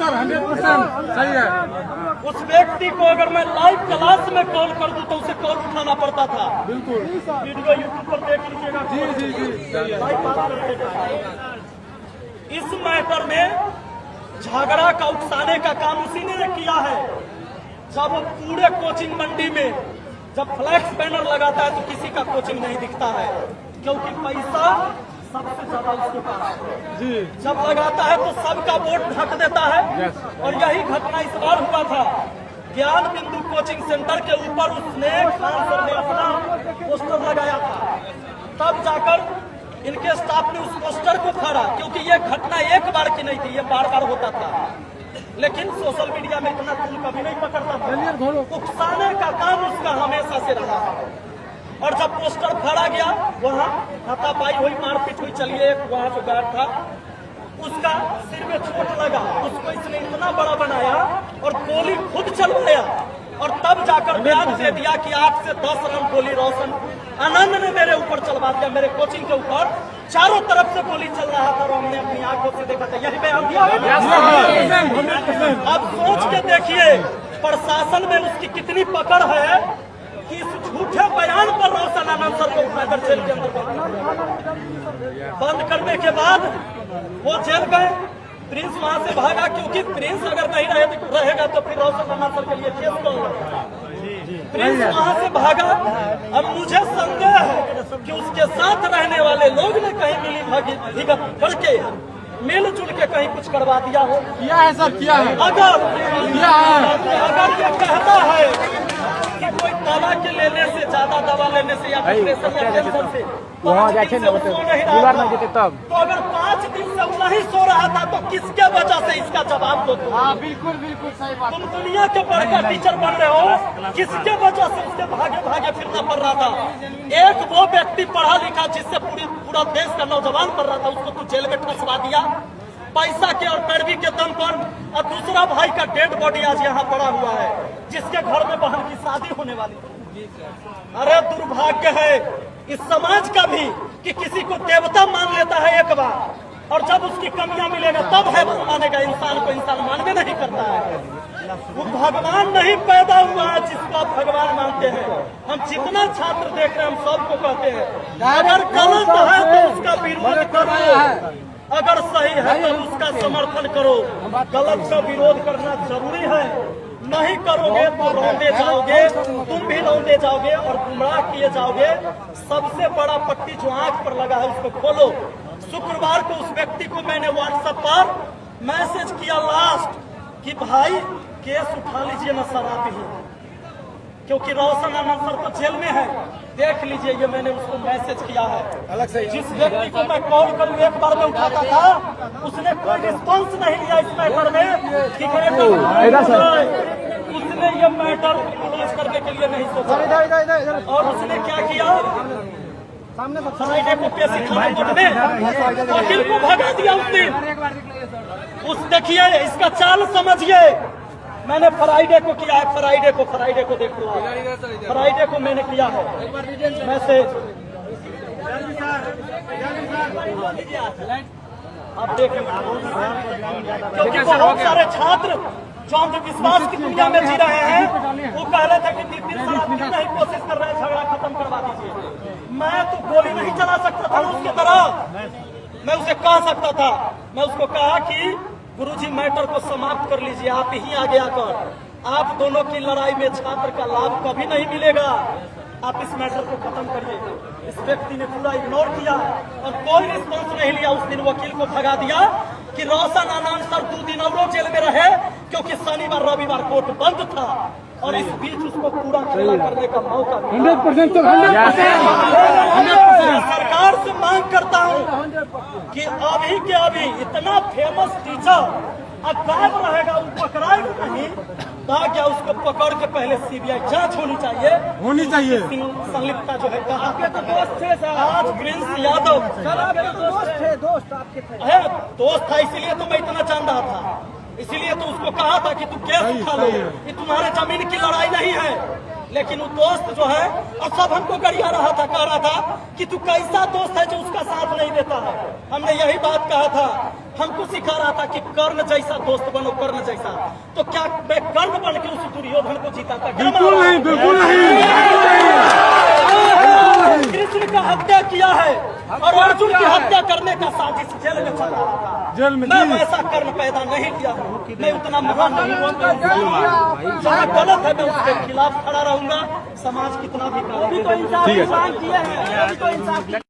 Sir 100% सही है। उस व्यक्ति को अगर मैं लाइव क्लास में कॉल कर दूं तो उसे कॉल उठाना पड़ता था। बिल्कुल वीडियो यूट्यूब पर देख लीजिएगा। जी लाइव बात करते थे। इस मैटर में झगड़ा का उकसाने का काम उसी ने किया है। जब पूरे कोचिंग मंडी में जब फ्लैक्स बैनर लगाता है तो किसी का कोचिंग नहीं दिखता है, क्योंकि पैसा सबसे ज्यादा उसके पास जी। जब लगाता है तो सबका वोट ढक देता है। और यही घटना इस बार हुआ था। ज्ञान बिंदु कोचिंग सेंटर के ऊपर उसने खान सर ने अपना पोस्टर लगाया था, तब जाकर इनके स्टाफ ने उस पोस्टर को फाड़ा, क्योंकि ये घटना एक बार की नहीं थी, ये बार बार होता था। लेकिन सोशल मीडिया में इतना टूल कभी नहीं पकड़ता था। उकसाने का काम उसका हमेशा से रहा। और जब पोस्टर फाड़ा गया, वहाँ हाथापाई हुई, मारपीट हुई। चलिए एक वहाँ जो गार्ड था उसका सिर में चोट लगा, उसको इसने इतना बड़ा बनाया और गोली खुद चलवाया। और तब जाकर बयान दे दिया कि 8 से 10 राउंड गोली रोशन आनंद ने मेरे ऊपर चलवा दिया, मेरे कोचिंग के ऊपर चारों तरफ से गोली चल रहा था और हमने अपनी आंखों से देखा था। यही बयान दिया। अब सोच के देखिए प्रशासन में उसकी कितनी पकड़ है कि इस झूठे बयान पर रोशन आनंद सर को उठाकर जेल के अंदर बंद करने के बाद वो जेल गए। प्रिंस वहां से भागा, क्योंकि प्रिंस अगर नहीं रहेगा तो फिर रोशन आनंद सर के लिए केस कौन लड़ेगा। प्रिंस वहां से भागा। अब मुझे संदेह है कि उसके साथ रहने वाले लोग ने कहीं मिली भगत करके मिलजुल के कहीं कुछ करवा दिया हो। किया है सर, किया है। अगर ये कहता है कि कोई दवा के लेने से, ज्यादा दवा लेने से या डिप्रेशन या कैंसर से वहाँ जाके सो नहीं रहा था, तो अगर 5 दिन से वो नहीं सो रहा था तो किसके वजह से, इसका जवाब दो। बिल्कुल बिल्कुल सही बात। तुम दुनिया के बड़का टीचर बन रहे हो, किसके वजह से उसके भागे भागे फिरना पड़ रहा था। एक वो व्यक्ति पढ़ा लिखा जिससे पूरा देश का नौजवान पढ़ रहा था, उसको तू जेल में फंसवा दिया पैसा के और पैरवी के दम पर। और दूसरा भाई का डेड बॉडी आज यहाँ पड़ा हुआ है, जिसके घर में बहन की शादी होने वाली थी। अरे दुर्भाग्य है इस समाज का भी कि किसी को देवता मान लेता है एक बार, और जब उसकी कमियां मिलेगा तब है मानेगा। इंसान को इंसान मानवे नहीं करता है। वो भगवान नहीं पैदा हुआ है जिसको आप भगवान मानते हैं। हम जितना छात्र देख रहे हैं हम सबको कहते हैं अगर गलत है तो उसका विरोध करो, अगर सही है तो उसका समर्थन करो। गलत का विरोध करना जरूरी है, नहीं करोगे तो रौंदे जाओगे, तुम भी रौंदे जाओगे और गुमराह किए जाओगे। सबसे बड़ा पट्टी जो आंख पर लगा है उसको खोलो। शुक्रवार को उस व्यक्ति को मैंने व्हाट्सएप पर मैसेज किया लास्ट कि भाई केस उठा लीजिए ना सर आप ही, क्योंकि रोशन आनंद सर तो जेल में है। देख लीजिए ये मैंने उसको मैसेज किया है अलग से। जिस व्यक्ति को मैं कॉल करूँ एक बार में उठाता था, उसने कोई रिस्पॉन्स नहीं लिया इस मैटर में कि उसने ये मैटर क्लोज करने के लिए नहीं सोचा। और उसने क्या किया, फ्राइडे को वकील को भगा दिया उस दिन। उस देखिए इसका चाल समझिए। मैंने फ्राइडे को किया है, फ्राइडे को देख लो, फ्राइडे को मैंने किया है मैसेज। आप देख लीजिए, क्योंकि बहुत सारे छात्र जो अंधविश्वास की दुनिया में जी रहे हैं वो कह रहे थे कि नितिन सर आप क्यों नहीं कोशिश कर रहे हैं झगड़ा खत्म करवा दीजिए। मैं तो गोली नहीं चला सकता था उसके तरह, मैं उसे कह सकता था। मैं उसको कहा कि गुरुजी मैटर को समाप्त कर लीजिए, आप ही आगे आकर आप दोनों की लड़ाई में छात्र का लाभ कभी नहीं मिलेगा, आप इस मैटर को खत्म करिए। इस व्यक्ति ने पूरा इग्नोर किया और कोई रिस्पॉन्स नहीं लिया। उस दिन वकील को भगा दिया कि रोशन आनंद सर 2 दिन और जेल में रहे, क्योंकि शनिवार रविवार कोर्ट बंद था और इस बीच उसको पूरा खेला करने का मौका 100%। सरकार से मांग करता हूँ कि अभी के अभी इतना फेमस टीचर अब गायब रहेगा, वो पकड़ाएगा नहीं, क्या उसको पकड़ के पहले सीबीआई जांच होनी चाहिए। संलिप्तता जो है आपके तो दोस्त थे सर, आज प्रिंस यादव दोस्त आपके थे, दोस्त था इसीलिए तो मैं इतना जान रहा था, इसीलिए तो उसको कहा था कि तू केस उठा लो, ये तुम्हारे जमीन की लड़ाई नहीं है। लेकिन वो दोस्त जो है और सब हमको गरिया रहा था, कह रहा था कि तू कैसा दोस्त है जो उसका साथ नहीं देता है। हमने यही बात कहा था हमको सिखा रहा था कि कर्ण जैसा दोस्त बनो, कर्ण जैसा। तो क्या मैं कर्ण बन के उस दुर्योधन को जीता था? बिल्कुल नहीं, बिल्कुल नहीं। कृष्ण का हत्या किया है और अर्जुन की हत्या करने का साजिश जेल में चल रहा था। जेल में मैं वैसा कर्ण पैदा नहीं किया हूँ, मैं उतना महान नहीं हूँ। जो गलत है मैं उसके खिलाफ खड़ा रहूंगा, समाज कितना भी करे।